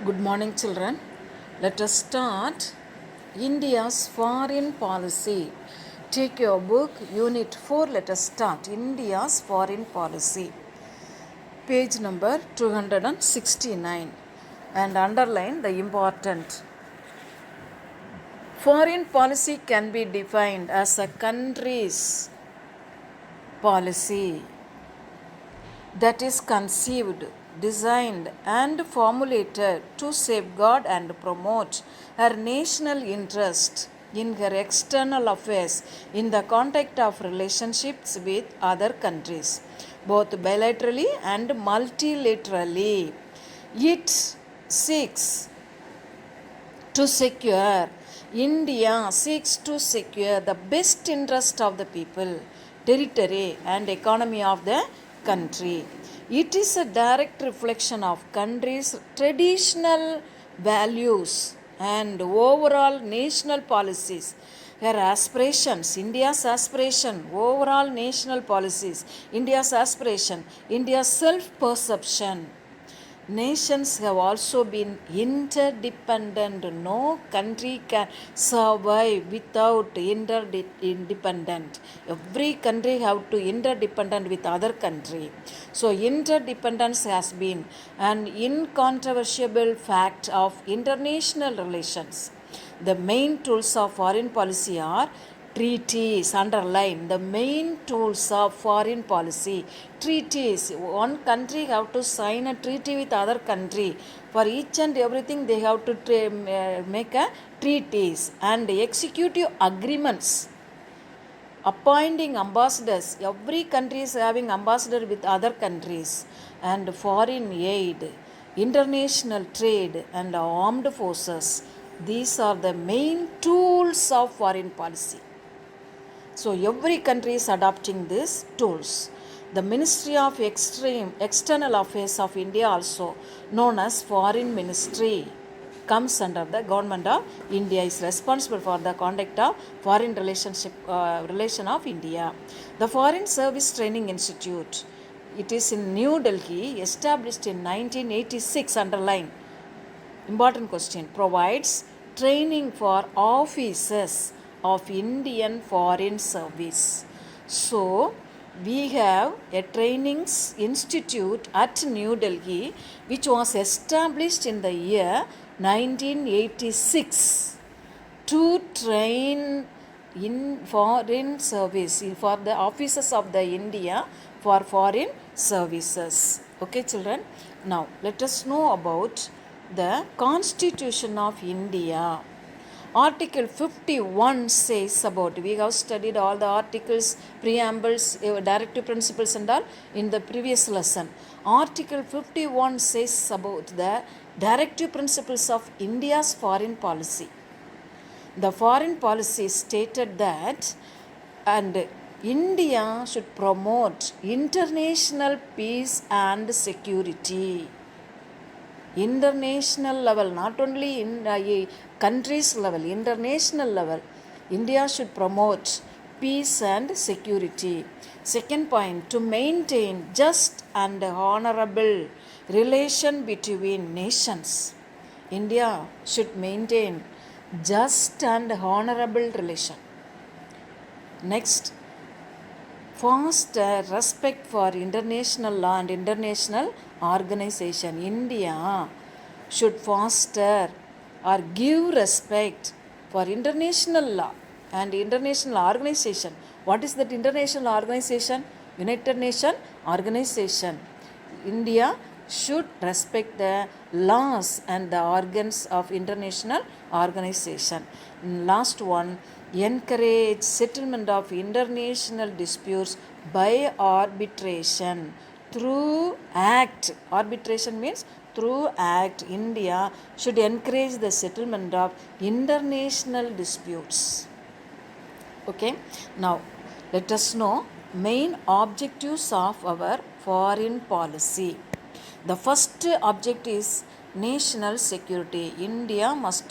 Good morning, children. Let us start India's foreign policy. Take your book, Unit 4. Let us start India's foreign policy. Page number 269 and underline the important. Foreign policy can be defined as a country's policy that is conceived, designed, and formulated to safeguard and promote her national interest in her external affairs in the context of relationships with other countries, both bilaterally and multilaterally. It seeks to secure, India seeks to secure the best interest of the people, territory, and economy of the country. It is a direct reflection of country's traditional values and overall national policies. Her aspirations, India's aspiration, overall national policies, India's aspiration, India's self-perception. Nations have also been interdependent. No country can survive without interdependent. Every country have to interdependent with other country. So interdependence has been an incontrovertible fact of international relations. The main tools of foreign policy are treaties. Underline the main tools of foreign policy. Treaties. One country have to sign a treaty with other country. For each and everything they have to make a treaties and executive agreements. Appointing ambassadors. Every country is having ambassador with other countries. And foreign aid, international trade, and armed forces. These are the main tools of foreign policy. So every country is adopting these tools. The Ministry of External Affairs of India, also known as Foreign Ministry, comes under the government of India, is responsible for the conduct of foreign relation of India. The Foreign Service Training Institute, it is in New Delhi, established in 1986, underline, important question, provides training for officers of Indian Foreign Service. So, we have a training institute at New Delhi which was established in the year 1986 to train in foreign service for the officers of the India for foreign services. Okay, children. Now, let us know about the Constitution of India. Article 51 says about, we have studied all the articles, preambles, directive principles and all in the previous lesson. Article 51 says about the directive principles of India's foreign policy. The foreign policy stated that, and India should promote international peace and security. International level, not only in countries level, international level, India should promote peace and security. Second point, to maintain just and honorable relation between nations. India should maintain just and honorable relation. Next, foster respect for international law and international organization. India should foster or give respect for international law and international organization. What is that international organization? United Nations organization. India should respect the laws and the organs of international organization. Last one, encourage settlement of international disputes by arbitration through act. Arbitration means through act. India should encourage the settlement of international disputes. Okay, now let us know main objectives of our foreign policy. The first object is national security. India must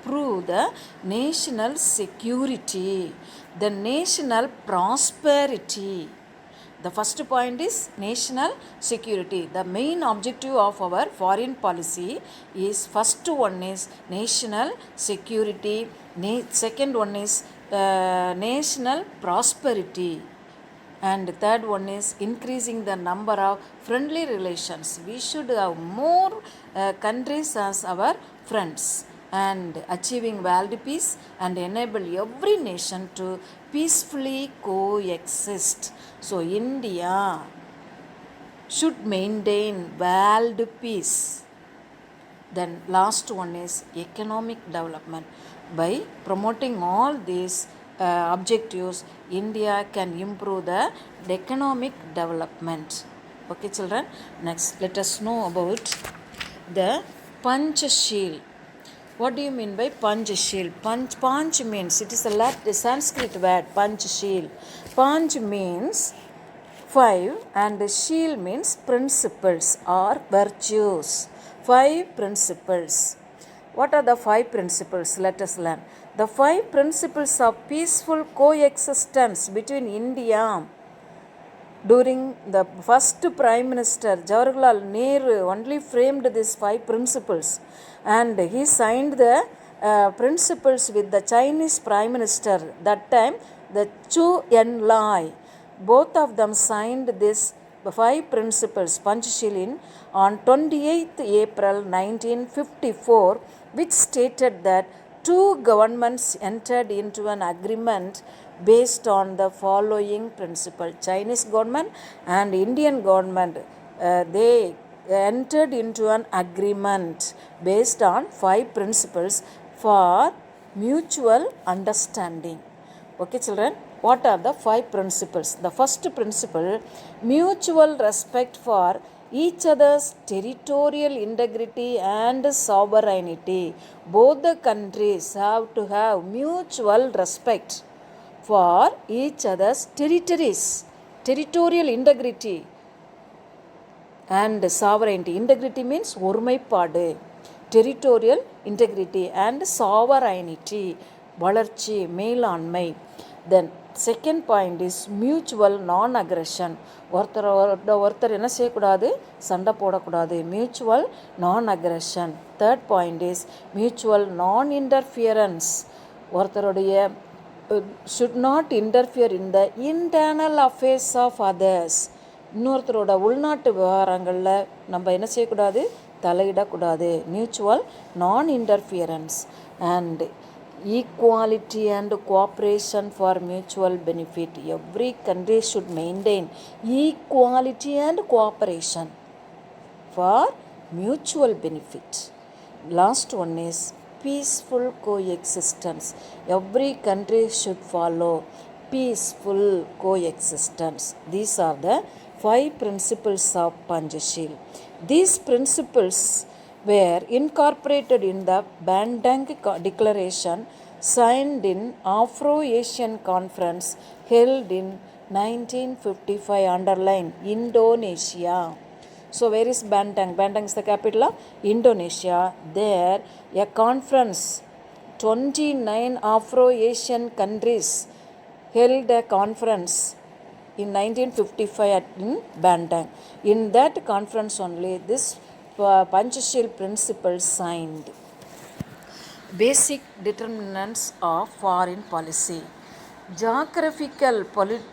prove the national security, the national prosperity, The first point is national security. The main objective of our foreign policy is, first one is national security, second one is national prosperity, and third one is increasing the number of friendly relations. We should have more countries as our friends, and achieving world peace and enable every nation to peacefully coexist. So India should maintain world peace. Then last one is economic development. By promoting all these objectives, India can improve the economic development. Okay children, next let us know about the Panchashil. What do you mean by Panchashil? Panch means, it is a Sanskrit word, Panchashil. Panch means 5 and Shil means principles or virtues. 5 principles. What are the 5 principles? Let us learn. The 5 principles of peaceful coexistence between India. During the first Prime Minister Jawaharlal Nehru only framed these 5 principles, and he signed the principles with the Chinese Prime Minister that time, the Chu Enlai. Both of them signed this 5 principles, Panchashil, on 28th April 1954, which stated that 2 governments entered into an agreement based on the following principle. Chinese government and Indian government, they entered into an agreement based on 5 principles for mutual understanding. Okay children, what are the 5 principles? The first principle, mutual respect for each other's territorial integrity and sovereignty. Both the countries have to have mutual respect for each other's territories, territorial integrity and sovereignty. Integrity means ஒருமைப்பாடு, territorial integrity and sovereignty, வளர்ச்சி, மேலாண்மை. Then second point is mutual non-aggression. ஒருத்தர் என்ன செய்யக்கூடாது, சண்டை போடக்கூடாது, mutual non-aggression. Third point is mutual non-interference. ஒருத்தருடைய should not interfere in the internal affairs of others. இன்னொருத்தரோட உள்நாட்டு விவகாரங்களில் நம்ம என்ன செய்யக்கூடாது, தலையிடக்கூடாது. mutual non-interference. And equality and cooperation for mutual benefit. Every country should maintain equality and cooperation for mutual benefit. Last one is peaceful coexistence. Every country should follow peaceful coexistence. These are the 5 principles of Panchashil. These principles were incorporated in the Bandung Declaration signed in Afro-Asian Conference held in 1955, underline Indonesia. So where is Bandung? Bandung is the capital of Indonesia. There a conference, 29 Afro-Asian countries held a conference in 1955 in Bandung. In that conference only this Panchashil principles signed. Basic determinants of foreign policy. Geographical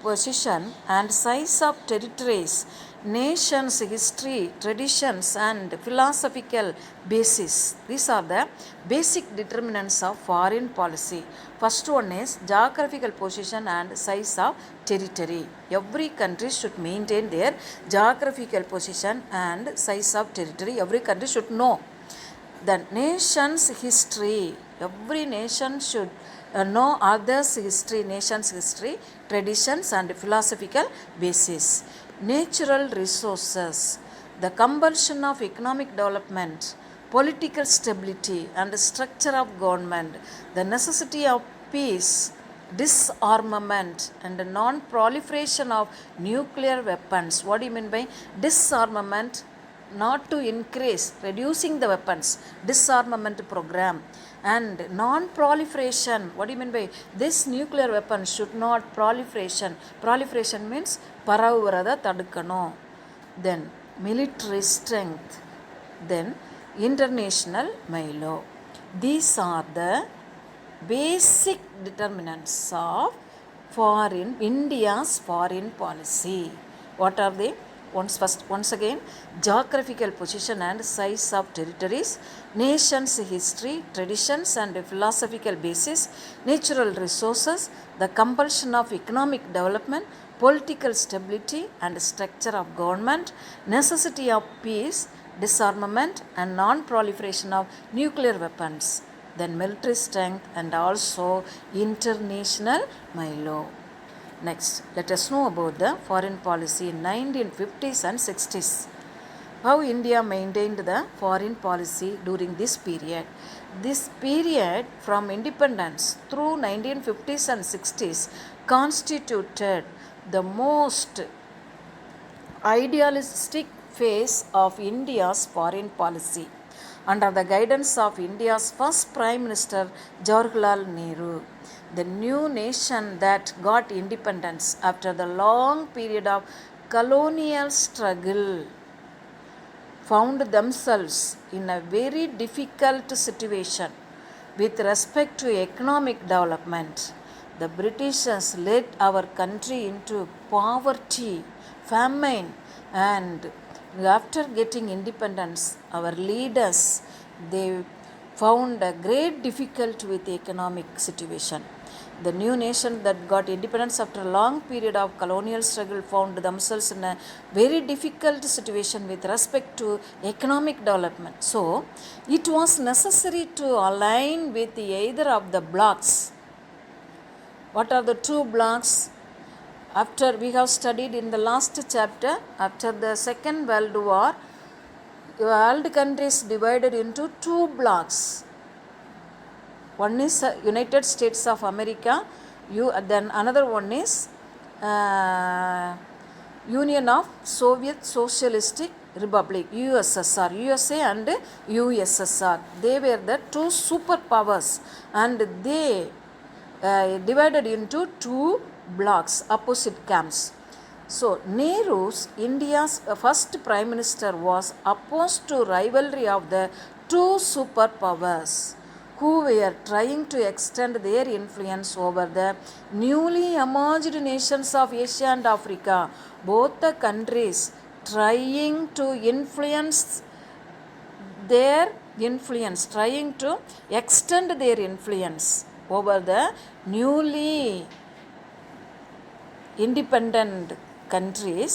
position and size of territories, nations' history, traditions and philosophical basis. These are the basic determinants of foreign policy. First one is geographical position and size of territory. Every country should maintain their geographical position and size of territory. Every country should know. The nation's history. Every nation should know others' history, nation's history, traditions and philosophical basis. Natural resources, the compulsion of economic development, political stability and structure of government, the necessity of peace, disarmament and non-proliferation of nuclear weapons. What do you mean by disarmament? Not to increase, reducing the weapons, disarmament program, and non-proliferation. What do you mean by this? Nuclear weapon should not proliferation means பரவுறத தடுக்கணும். Then military strength, then international milo. These are the basic determinants of India's foreign policy. What are they? Once again, geographical position and size of territories, nation's history, traditions and philosophical basis, natural resources, the compulsion of economic development, political stability and structure of government, necessity of peace, disarmament and non-proliferation of nuclear weapons, then military strength and also international milo. Next, let us know about the foreign policy in 1950s and 60s. How India maintained the foreign policy during this period. This period from independence through 1950s and 60s constituted the most idealistic phase of India's foreign policy under the guidance of India's first Prime Minister Jawaharlal Nehru. The new nation that got independence after the long period of colonial struggle found themselves in a very difficult situation with respect to economic development. The Britishers led our country into poverty, famine, and after getting independence, our leaders, they found a great difficulty with the economic situation. The new nation that got independence after a long period of colonial struggle found themselves in a very difficult situation with respect to economic development. So, it was necessary to align with either of the blocks. What are the two blocks? After we have studied in the last chapter, after the Second World War, world countries divided into two blocks. One is United States of America, then another one is Union of Soviet Socialistic Republic, USSR, USA and USSR. They were the two superpowers and they divided into two blocks, opposite camps. So, Nehru's India's first Prime Minister was opposed to rivalry of the two superpowers who were trying to extend their influence over the newly emerged nations of Asia and Africa. Both the countries trying to extend their influence over the newly independent countries,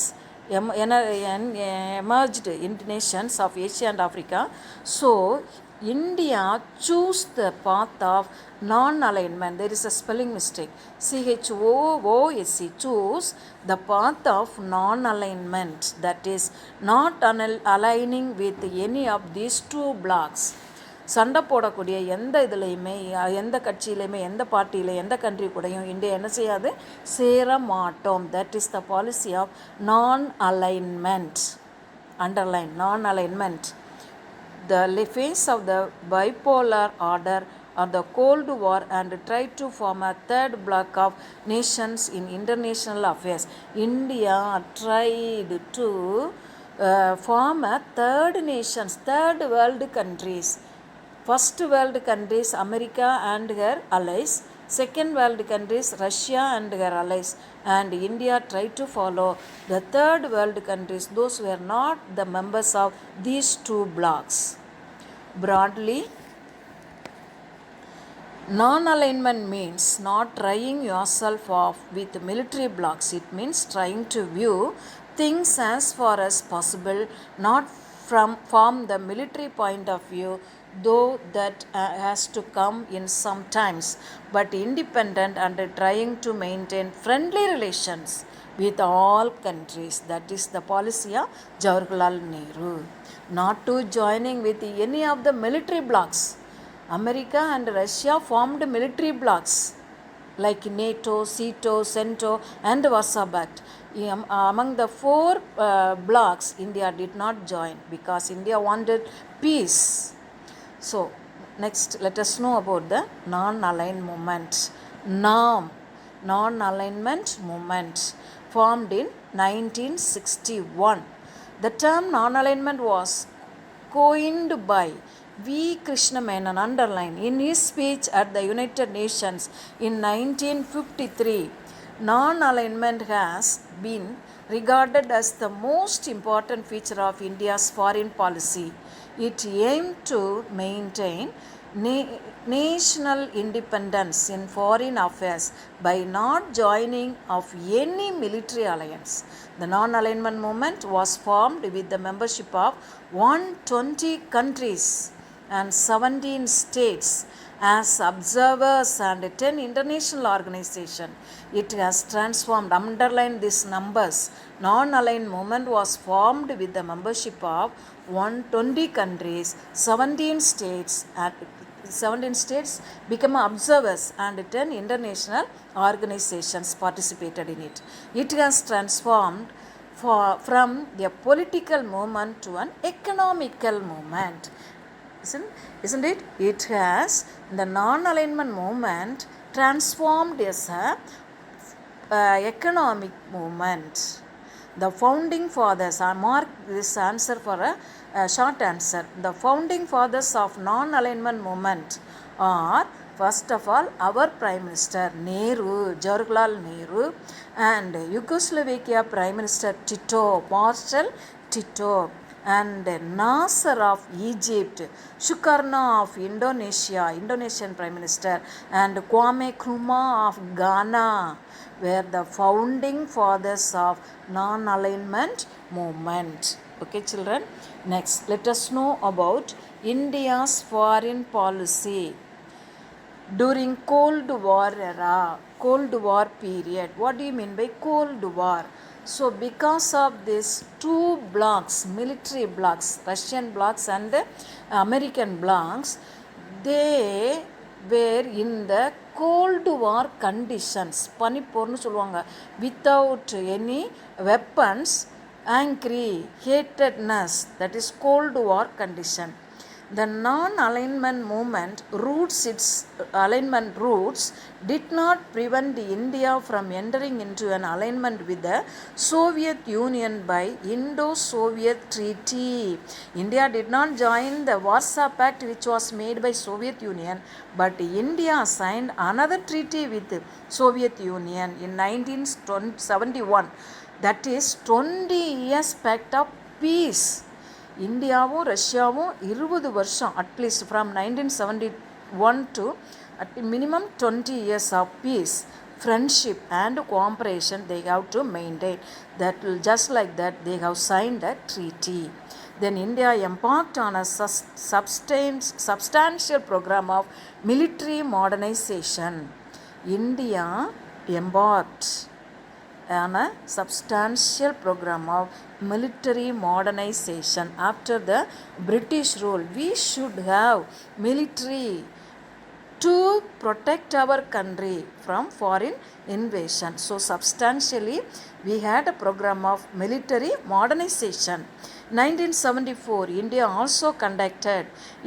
emerged nations of Asia and Africa. So, India chose the path of non-alignment. There is a spelling mistake. CHOOSE, choose the path of non-alignment, that is not aligning with any of these two blocks. சண்டை போடக்கூடிய எந்த இதுலையுமே, எந்த கட்சியிலையுமே, எந்த பார்ட்டியில், எந்த country கூடயும் India என்ன செய்யாது, சேர மாட்டோம். That is the policy of non-alignment. Underline non-alignment. The face of the bipolar order or the Cold War and tried to form a third block of nations in international affairs. India tried to form a third world countries. First world countries, America and her allies. Second world countries, Russia and her allies. And India tried to follow the third world countries. Those were not the members of these two blocks. Broadly, non-alignment means not trying yourself off with military blocks. It means trying to view things as far as possible, not from the military point of view, though that has to come in some times, but independent and trying to maintain friendly relations with all countries. That is the policy of Jawaharlal Nehru. Not to joining with any of the military blocks. America and Russia formed military blocks like NATO, CETO, CENTO and Warsaw Pact. Among the four blocks, India did not join because India wanted peace. So, Next, let us know about the non-aligned movement. NAM, non-alignment movement, formed in 1961. The term non-alignment was coined by V. Krishna Menon, underline, in his speech at the United Nations in 1953. Non-alignment has been regarded as the most important feature of India's foreign policy. It aimed to maintain national independence in foreign affairs by not joining of any military alliance. The non-alignment movement was formed with the membership of 120 countries and 17 states as observers and 10 international organizations. It has transformed, underline these numbers. Non-aligned movement was formed with the membership of 120 countries, 17 states, and 17 states became observers and 10 international organizations participated in it. It has transformed from a political movement to an economical movement. Isn't it? It has, the non-alignment movement transformed as a economic movement. The founding fathers, I mark this answer for a short answer. The founding fathers of non-alignment movement are, first of all, our Prime Minister Nehru, Jawaharlal Nehru, and Yugoslavia Prime Minister Tito, Marshal Tito, and Nasser of Egypt, Sukarno of Indonesia, Indonesian Prime Minister, and Kwame Nkrumah of Ghana were the founding fathers of non-alignment movement. Okay, children. Next, let us know about India's foreign policy during Cold War era, Cold War period. What do you mean by Cold War? So because of these two blocs, military blocs, Russian blocs and American blocs, they were in the Cold War conditions, பனிப்போர்னு சொல்லுவாங்க, without any weapons, angry, hatedness, that is Cold War condition. The non-alignment movement its alignment roots did not prevent India from entering into an alignment with the Soviet Union by Indo-Soviet Treaty. India did not join the Warsaw Pact, which was made by Soviet Union, but India signed another treaty with Soviet Union in 1971. That is 20 years pact of peace. இந்தியாவும் ரஷ்யாவும் 20 வருஷம், at least from 1971 to at minimum 20 years of peace, friendship and cooperation they have to maintain. That will, just like that, they have signed a treaty. Then India embarked on a substantial program of military modernization. India embarked on a substantial program of military modernization after the British rule. We should have military to protect our country from foreign invasion. So substantially we had a program of military modernization. 1974, India also conducted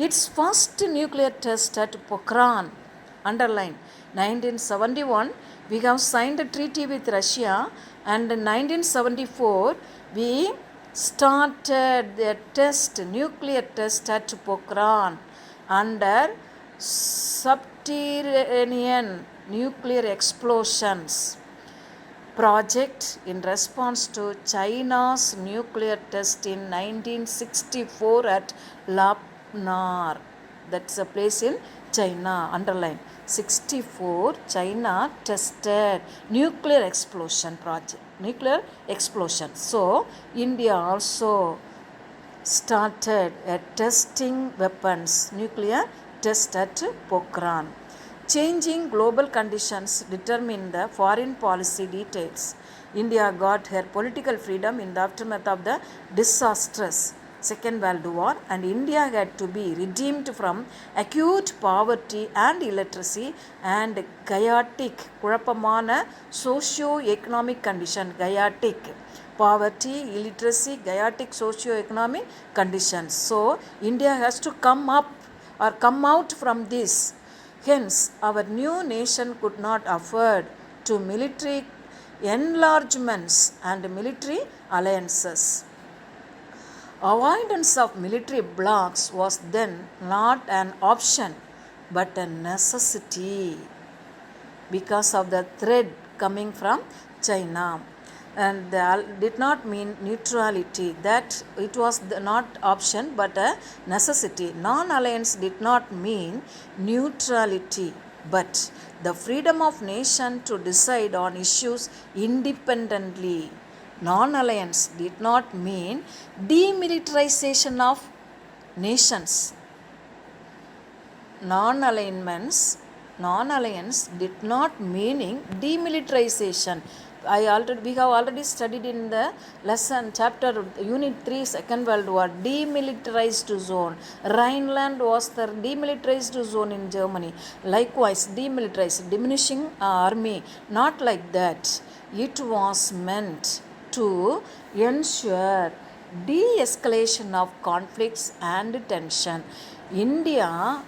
its first nuclear test at Pokhran. Underline, 1971 we have signed a treaty with Russia, and in 1974 we started the nuclear test at Pokhran under subterranean nuclear explosions project in response to China's nuclear test in 1964 at Lapnar. That's a place in China. Underline, 64 China tested nuclear explosion project, nuclear explosion. So India also started testing weapons, nuclear test at Pokhran. Changing global conditions determined the foreign policy details. India got her political freedom in the aftermath of the disastrous Second World War, and India had to be redeemed from acute poverty and illiteracy and chaotic, குழப்பமான socio-economic condition, chaotic, poverty, illiteracy, chaotic socio-economic conditions. So India has to come up or come out from this. Hence, our new nation could not afford to military enlargements and military alliances. Avoidance of military blocs was then not an option but a necessity because of the threat coming from China. And did not mean neutrality, that it was not option but a necessity. Non-alliance did not mean neutrality but the freedom of nation to decide on issues independently. Non-alliance did not mean demilitarization of nations. Non-alliance did not meaning demilitarization. We have already studied in the lesson chapter unit 3 Second World War, demilitarized zone. Rhineland was the demilitarized zone in Germany. Likewise, demilitarized, diminishing army. Not like that. It was meant to ensure de-escalation of conflicts and tension. India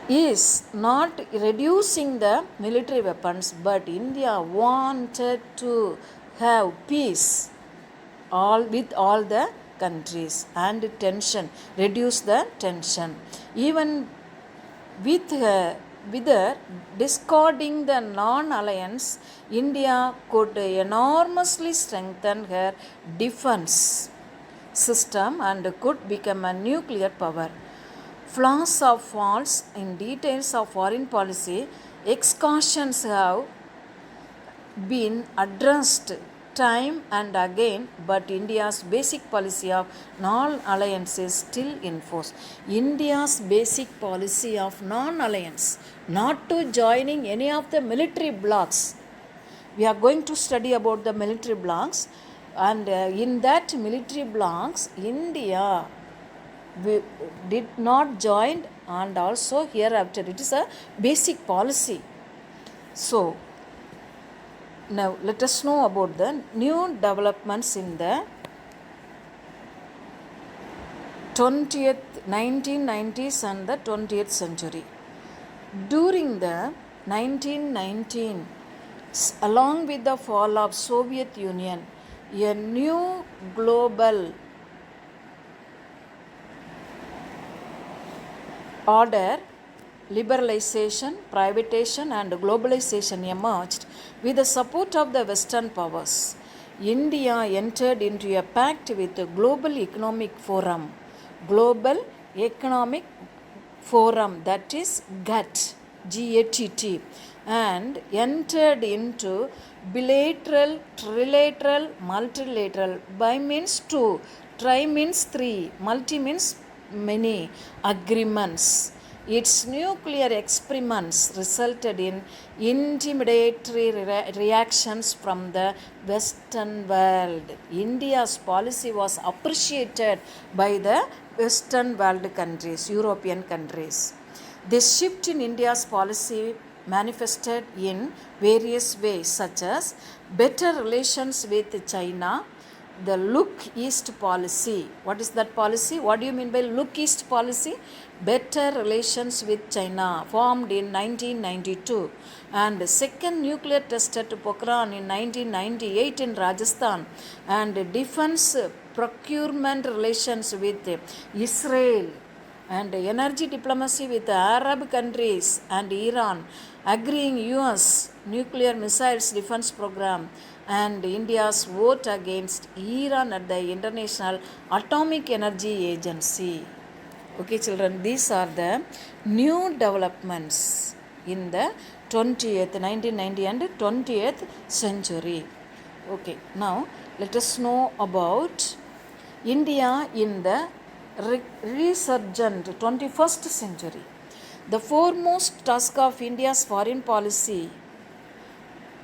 is not reducing the military weapons, but India wanted to have peace with all the countries and reduce the tension. Even with discarding the non-alliance, India could enormously strengthen her defense system and could become a nuclear power. Flaws or faults in details of foreign policy, excursions have been addressed time and again, but India's basic policy of non-alliance is still in force. India's basic policy of non-alliance, not to joining any of the military blocs. We are going to study about the military blocs, and in that military blocs, India did not join, and also hereafter it is a basic policy. So now let us know about the new developments in the 1990s and the 20th century. During the 1919, along with the fall of Soviet Union, a new global order, liberalization, privatization and globalization emerged with the support of the Western powers. India entered into a pact with the Global Economic Forum, that is GATT, and entered into bilateral, trilateral, multilateral, bi means two, tri means three, multi means many agreements. Its nuclear experiments resulted in intimidatory reactions from the Western world. India's policy was appreciated by the Western world countries, European countries. This shift in India's policy manifested in various ways, such as better relations with China, the Look East policy. What is that policy? What do you mean by Look East policy? Better relations with China, formed in 1992, and second nuclear test at Pokhran in 1998 in Rajasthan, and defense procurement relations with Israel, and energy diplomacy with Arab countries and Iran, agreeing US nuclear missiles defense program, and India's vote against Iran at the International Atomic Energy Agency. Okay, children, these are the new developments in the 1990 and 20th century. Okay, now let us know about India in the resurgent 21st century. The foremost task of India's foreign policy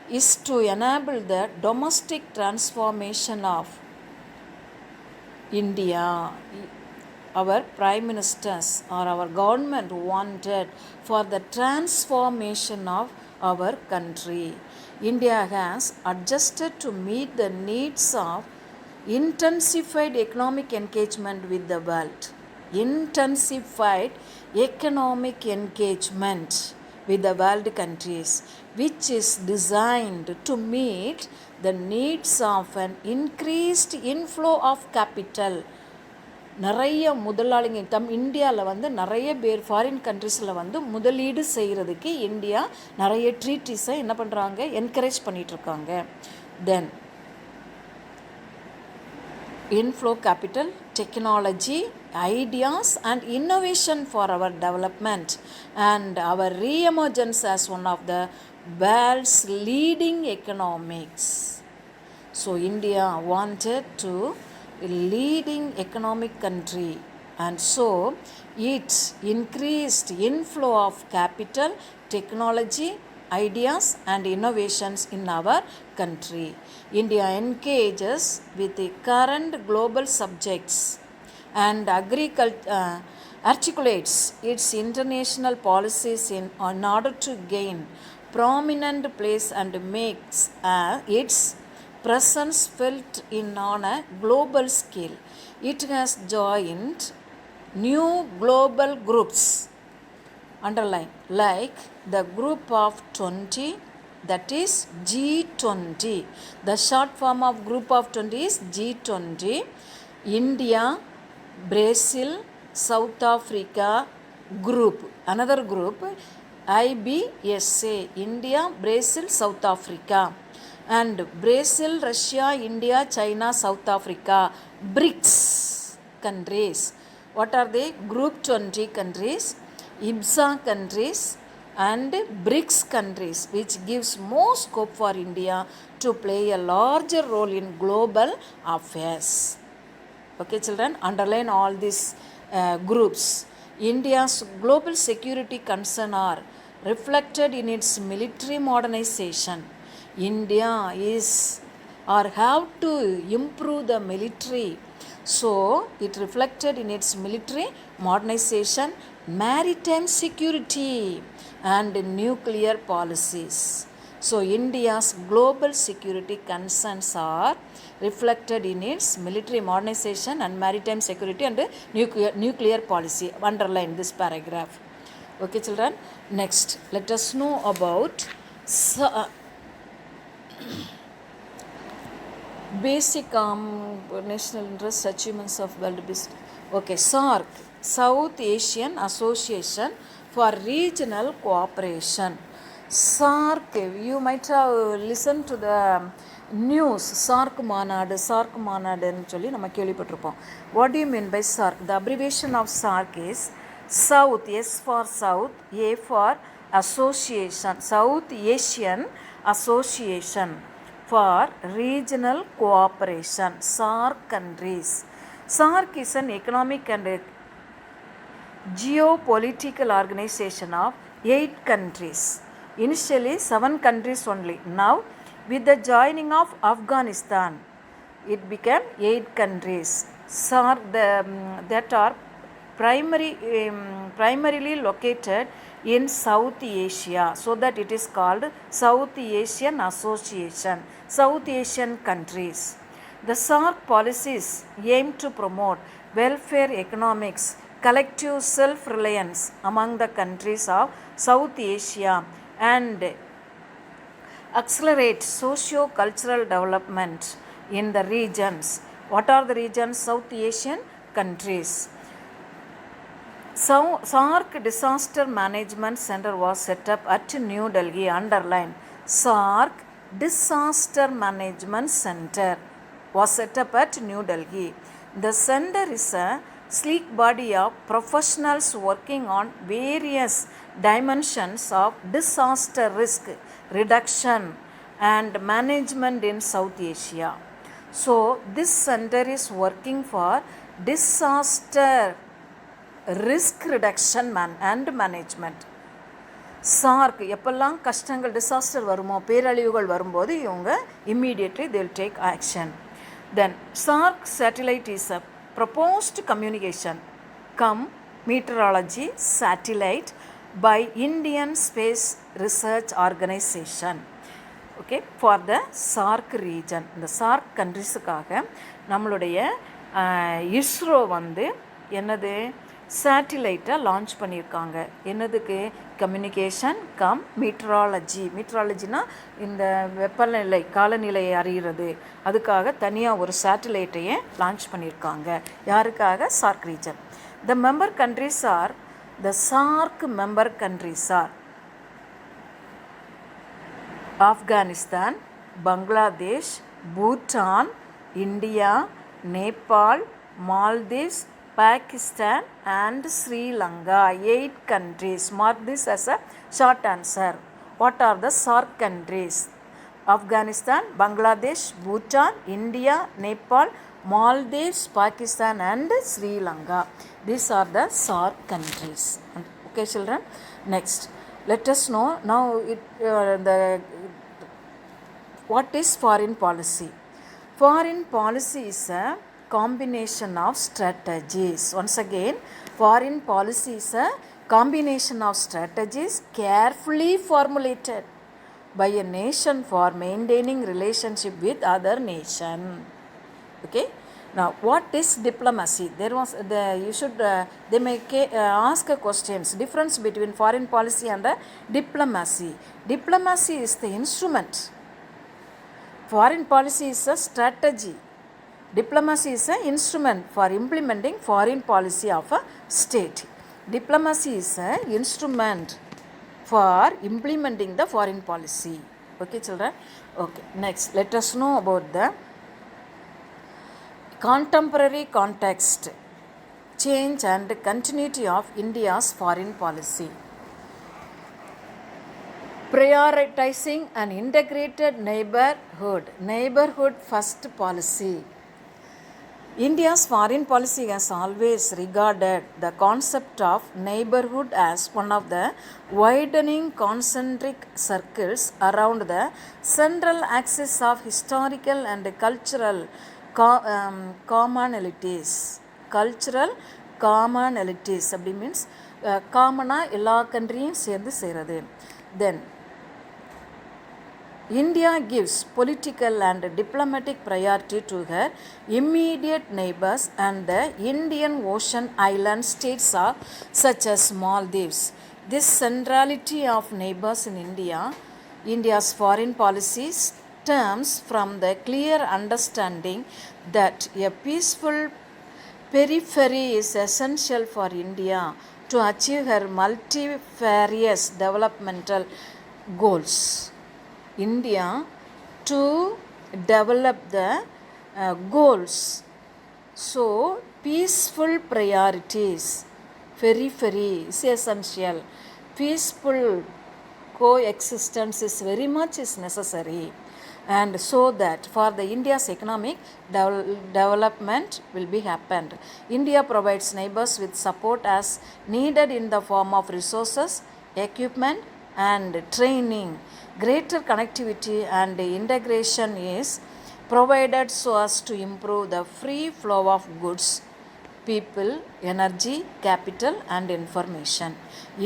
is to enable the domestic transformation of India. Our prime ministers or our government wanted for the transformation of our country. India has adjusted to meet the needs of intensified economic engagement with the world. intensified economic engagement with the world countries, which is designed to meet the needs of an increased inflow of capital. நிறைய முதலாளிங்க இந்தியாவில் வந்து நிறைய பேர் foreign கண்ட்ரீஸில் வந்து முதலீடு செய்கிறதுக்கு India நிறைய ட்ரீட்டிஸை என்ன பண்ணுறாங்க, என்கரேஜ் பண்ணிகிட்ருக்காங்க. தென் inflow capital, technology, ideas and innovation for our development and our re-emergence as one of the world's leading economics. So India wanted to a leading economic country, and so it increased inflow of capital, technology, ideas and innovations in our country. India engages with the current global subjects and articulates its international policies in order to gain prominent place and makes its presence felt on a global scale. It has joined new global groups, underline, like the group of 20, that is G20. The short form of group of 20 is G20. India, Brazil, South Africa group. Another group, IBSA, India, Brazil, South Africa. And Brazil, Russia, India, China, South Africa, BRICS countries. What are they? Group 20 countries, IBSA countries and BRICS countries, which gives more scope for India to play a larger role in global affairs. Okay children, underline all these groups. India's global security concern are reflected in its military modernization. India is or have to improve the military, so it reflected in its military modernization, maritime security and nuclear policies. So India's global security concerns are reflected in its military modernization and maritime security and nuclear policy. Underline this paragraph. Okay children, next let us know about basic national interest achievements of world business. Okay, SAARC, South Asian Association for Regional Cooperation. SAARC, you might have listened to the news, SAARC மாநாடுன்னு சொல்லி நம்ம கேள்விப்பட்டிருப்போம். What do you mean by SAARC? The abbreviation of SAARC is South, S for South, A for Association, South Asian Association for Regional Cooperation, SAARC countries. SAARC is an economic and geopolitical organization of 8 countries. Initially 7 countries only. Now with the joining of Afghanistan, it became 8 countries. SAARC that are primarily located in South Asia, so that it is called South Asian Association, South Asian countries. The SAARC policies aim to promote welfare economics, collective self-reliance among the countries of South Asia and accelerate socio-cultural development in the regions. What are the regions? South Asian countries. So SAARC Disaster Management Center was set up at New Delhi. Underline, SAARC Disaster Management Center was set up at New Delhi. The center is a sleek body of professionals working on various dimensions of disaster risk reduction and management in South Asia. So this center is working for disaster risk reduction and management. SAARC எப்பெல்லாம் கஷ்டங்கள் disaster வருமோ, பேரழிவுகள் வரும்போது இவங்க immediately they will take action. Then SAARC satellite is a proposed communication meteorology satellite by Indian Space Research Organization. Okay, for the SAARC region. இந்த SAARC கண்ட்ரிஸுக்காக நம்மளுடைய இஸ்ரோ வந்து என்னது சேட்டிலைட்டை லான்ச் பண்ணியிருக்காங்க. என்னதுக்கு? Communication come meteorology. மீட்ராலஜினா இந்த வெப்பநிலை காலநிலையை அறிகிறது. அதுக்காக தனியாக ஒரு சேட்டிலைட்டையே லான்ச் பண்ணியிருக்காங்க. யாருக்காக? SAARC region. The member countries R the SAARC member countries R Afghanistan, Bangladesh, Bhutan, India, Nepal, Maldives, Pakistan and Sri Lanka. 8 countries. Mark this as a short answer. What are the SAARC countries? Afghanistan, Bangladesh, Bhutan, India, Nepal, Maldives, Pakistan and Sri Lanka. These are the SAARC countries. Okay children. Next, let us know now what is foreign policy. Foreign policy is a combination of strategies. Once again, foreign policy is a combination of strategies carefully formulated by a nation for maintaining relationship with other nation. Okay. Now, what is diplomacy? They may ask questions. Difference between foreign policy and diplomacy. Diplomacy is the instrument. Foreign policy is a strategy. Diplomacy is an instrument for implementing foreign policy of a state. Diplomacy is an instrument for implementing the foreign policy. Okay children? Okay. Next, let us know about the contemporary context, change and continuity of India's foreign policy. Prioritizing an integrated neighborhood first policy. India's foreign policy has always regarded the concept of neighborhood as one of the widening concentric circles around the central axis of historical and cultural commonalities. Cultural commonalities அப்படி means காமனாக எல்லா கண்ட்ரியும் சேர்ந்து செய்கிறது. Then India gives political and diplomatic priority to her immediate neighbors and the Indian Ocean island states are such as Maldives. This centrality of neighbors in India's foreign policy stems from the clear understanding that a peaceful periphery is essential for India to achieve her multifarious developmental goals. India to develop the goals. So, peaceful priorities, periphery is essential. Peaceful coexistence is very much is necessary. And so that for the India's economic development will be happened. India provides neighbors with support as needed in the form of resources, equipment and training. Greater connectivity and integration is provided so as to improve the free flow of goods, people, energy, capital and information.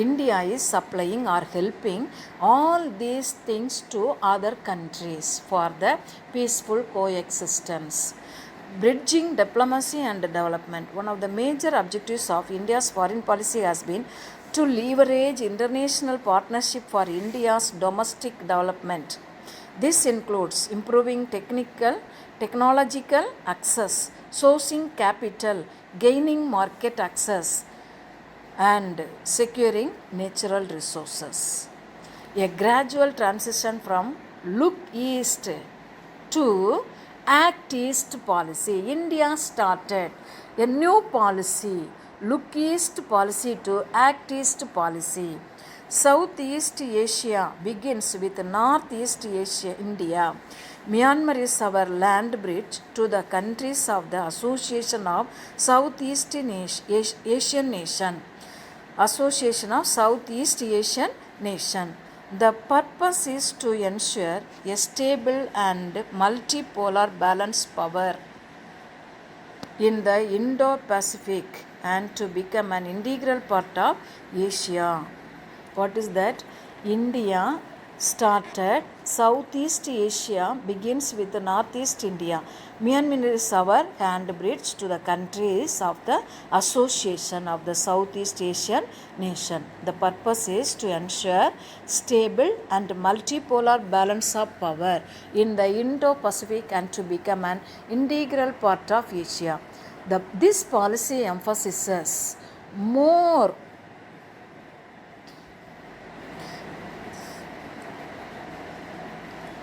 India is supplying or helping all these things to other countries for the peaceful coexistence. Bridging diplomacy and development. One of the major objectives of India's foreign policy has been to leverage international partnership for India's domestic development. This includes improving technological access, sourcing capital, gaining market access, and securing natural resources. A gradual transition from look east to act east policy. India started a new policy, look east policy to act east policy. Southeast Asia begins with Northeast Asia, India. Myanmar is our land bridge to the countries of the Association of Southeast Asian Nation. Association of Southeast Asian Nation. The purpose is to ensure a stable and multipolar balanced power in the Indo-Pacific and to become an integral part of Asia. What is that? India started Southeast Asia begins with Northeast India. Myanmar is our handbridge to the countries of the Association of the Southeast Asian Nation. The purpose is to ensure stable and multipolar balance of power in the Indo-Pacific and to become an integral part of Asia. This policy emphasizes more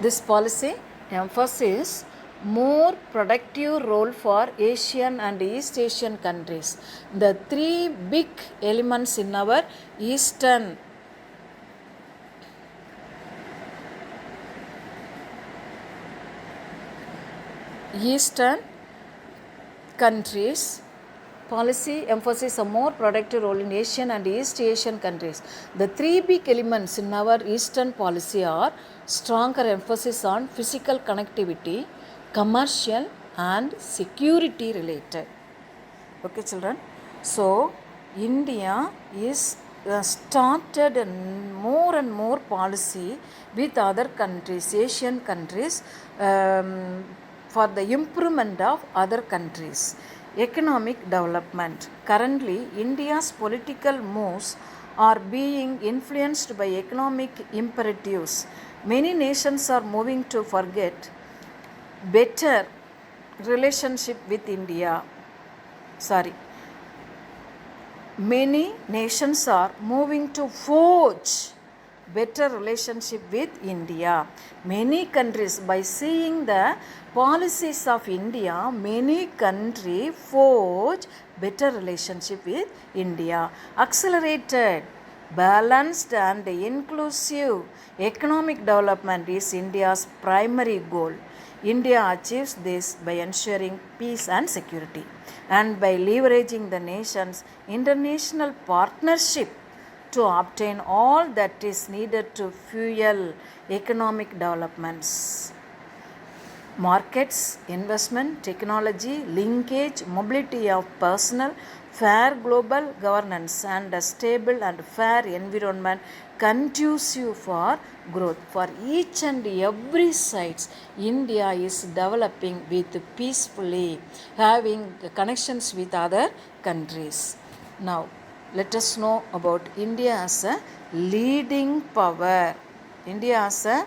This policy emphasizes more productive role for Asian and East Asian countries. The three big elements in our Eastern countries policy emphasizes a more productive role in Asian and East Asian countries. The three big elements in our Eastern policy are stronger emphasis on physical connectivity, commercial and security related. Okay, children. So, India is started more and more policy with other countries, Asian countries, for the improvement of other countries. Economic development. Currently, India's political moves are being influenced by economic imperatives. Many nations are moving to forget better relationship with India. Many nations are moving to forge better relationship with India. Many countries, by seeing the policies of India, many countries forge better relationship with India. Accelerated, balanced and inclusive economic development is India's primary goal. India achieves this by ensuring peace and security and by leveraging the nation's international partnership to obtain all that is needed to fuel economic developments. Markets, investment, technology, linkage, mobility of personnel, fair global governance and a stable and fair environment conducive for growth. For each and every sides, India is developing with peacefully, having connections with other countries. Now, let us know about India as a leading power. India as a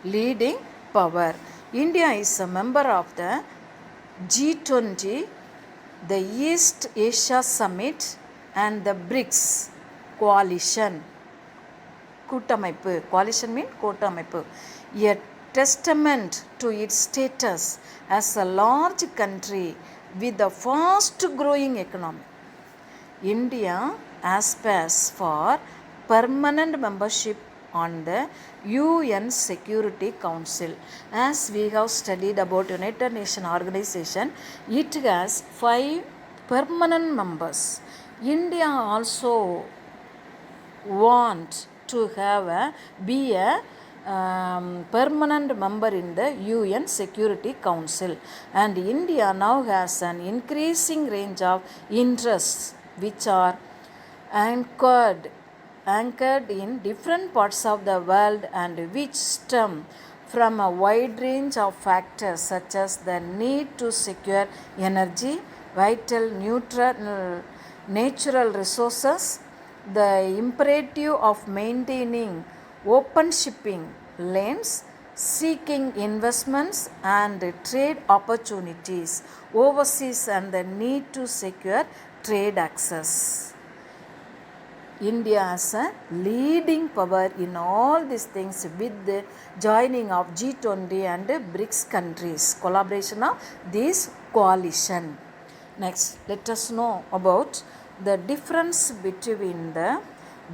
leading power. India is a member of the G20, the East Asia Summit and the BRICS coalition. Coalition means Kootamaipu. A testament to its status as a large country with a fast growing economy. India aspires for permanent membership on the UN Security Council. As we have studied about United Nations Organization, it has 5 permanent members. India also wants to be a permanent member in the UN Security Council, and India now has an increasing range of interests which are anchored in different parts of the world and which stem from a wide range of factors such as the need to secure energy, vital natural resources, the imperative of maintaining open shipping lanes, seeking investments and trade opportunities overseas, and the need to secure trade access. India as a leading power in all these things with the joining of G20 and BRICS countries, collaboration of this coalition. Next, let us know about the difference between the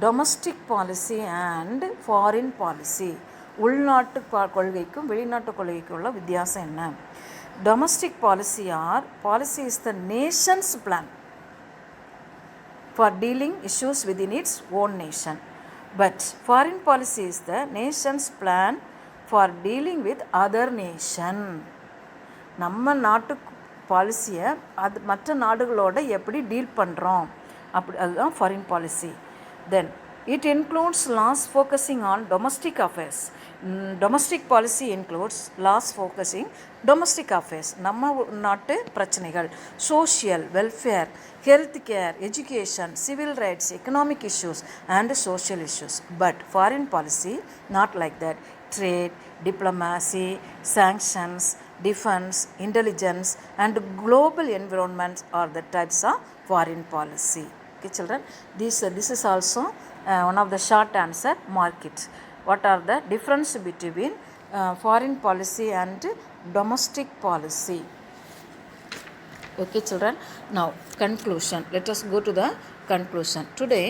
domestic policy and foreign policy. உள்நாட்டு கொள்கைக்கும் வெளிநாட்டு கொள்கைக்கும் உள்ள வித்தியாசம் என்ன? Domestic policy is the nation's plan for dealing issues within its own nation. But foreign policy is the nation's plan for dealing with other nation. நம்ம நாட்டு பாலிசியை மற்ற நாடுகளோட எப்படி டீல் பண்ணுறோம் அதுதான் foreign policy. Then It includes laws focusing on domestic affairs. Domestic policy includes laws focusing domestic affairs. நம்ம நாட்டு பிரச்சனைகள், social, welfare, health care, education, civil rights, economic issues and social issues. But foreign policy, not like that. Trade, diplomacy, sanctions, defense, intelligence and global environment are the types of foreign policy. Okay children, this is also one of the short answer, mark it. What are the difference between foreign policy and domestic policy? Okay children, now conclusion. Let us go to the conclusion. Today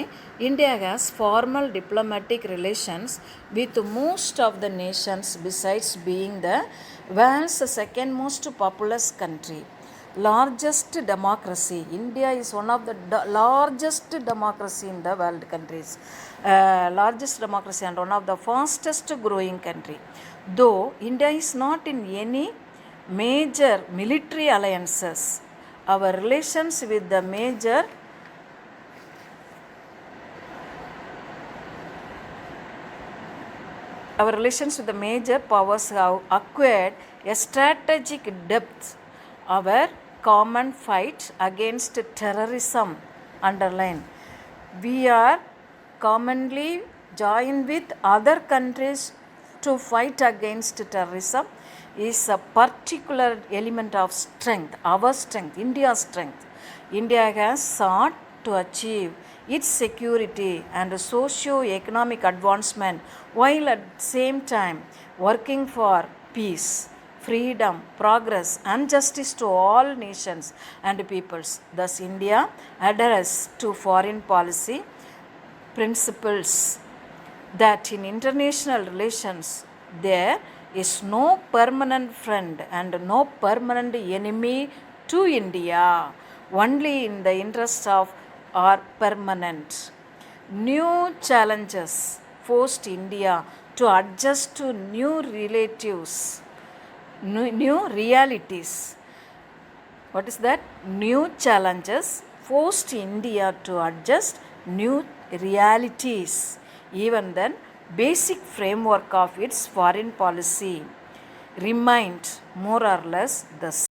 India has formal diplomatic relations with most of the nations besides being the world's second most populous country. Largest democracy. India is one of the largest democracy in the world countries. Largest democracy and one of the fastest growing country. Though India is not in any major military alliances, our relations with the major powers have acquired a strategic depth. Our common fight against terrorism, underline, we are commonly joined with other countries to fight against terrorism is a particular element of strength, our strength, India's strength. India has sought to achieve its security and socio-economic advancement while at the same time working for peace, freedom, progress and justice to all nations and peoples. Thus India adheres to foreign policy principles that in international relations there is no permanent friend and no permanent enemy to India. Only in the interest of are permanent. New challenges forced India to adjust to new realities. What is that? New challenges forced India to adjust new realities. Even then, basic framework of its foreign policy remained more or less the same.